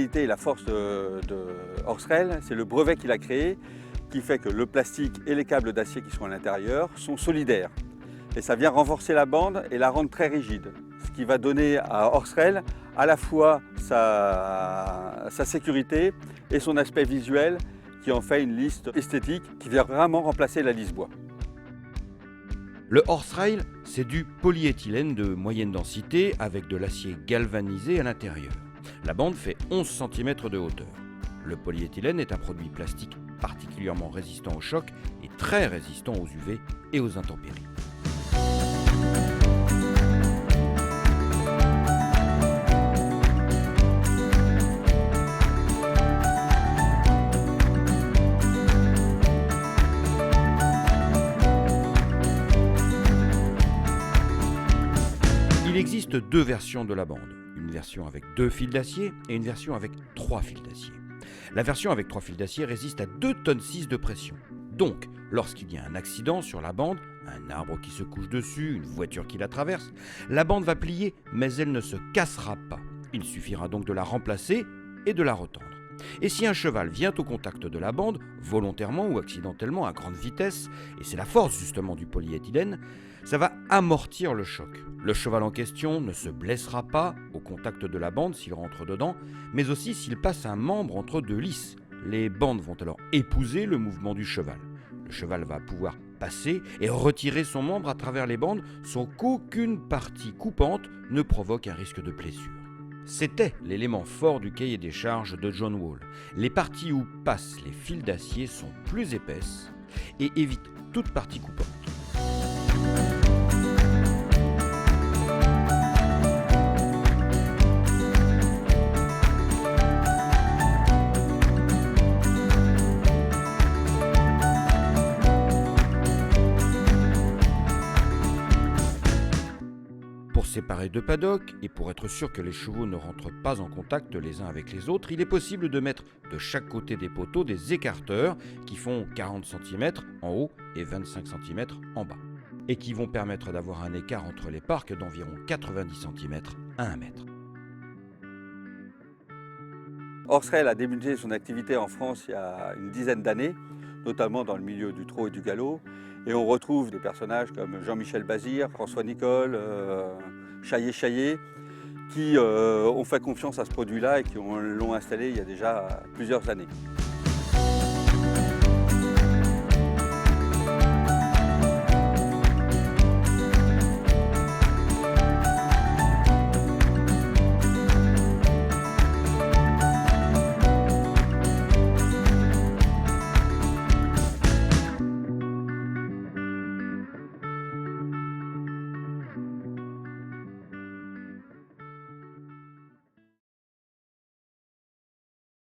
particularité et la force de Horsrel, c'est le brevet qu'il a créé qui fait que le plastique et les câbles d'acier qui sont à l'intérieur sont solidaires. Et ça vient renforcer la bande et la rendre très rigide. Ce qui va donner à Horsrel à la fois sa sécurité et son aspect visuel qui en fait une liste esthétique qui vient vraiment remplacer la lisse bois. Le Horsrail, c'est du polyéthylène de moyenne densité avec de l'acier galvanisé à l'intérieur. La bande fait 11 cm de hauteur. Le polyéthylène est un produit plastique particulièrement résistant au choc et très résistant aux UV et aux intempéries. Il existe deux versions de la bande, une version avec 2 fils d'acier et une version avec 3 fils d'acier. La version avec 3 fils d'acier résiste à 2,6 tonnes de pression. Donc, lorsqu'il y a un accident sur la bande, un arbre qui se couche dessus, une voiture qui la traverse, la bande va plier, mais elle ne se cassera pas. Il suffira donc de la remplacer et de la retendre. Et si un cheval vient au contact de la bande, volontairement ou accidentellement à grande vitesse, et c'est la force justement du polyéthylène, ça va amortir le choc. Le cheval en question ne se blessera pas au contact de la bande s'il rentre dedans, mais aussi s'il passe un membre entre deux lisses. Les bandes vont alors épouser le mouvement du cheval. Le cheval va pouvoir passer et retirer son membre à travers les bandes sans qu'aucune partie coupante ne provoque un risque de blessure. C'était l'élément fort du cahier des charges de John Wall. Les parties où passent les fils d'acier sont plus épaisses et évitent toute partie coupante. Pour séparer deux paddocks et pour être sûr que les chevaux ne rentrent pas en contact les uns avec les autres, il est possible de mettre de chaque côté des poteaux des écarteurs qui font 40 cm en haut et 25 cm en bas et qui vont permettre d'avoir un écart entre les parcs d'environ 90 cm à 1 mètre. Horsrel a débuté son activité en France il y a une dizaine d'années, notamment dans le milieu du trot et du galop. Et on retrouve des personnages comme Jean-Michel Bazir, François Nicole, Chaillet, qui ont fait confiance à ce produit-là et qui l'ont installé il y a déjà plusieurs années.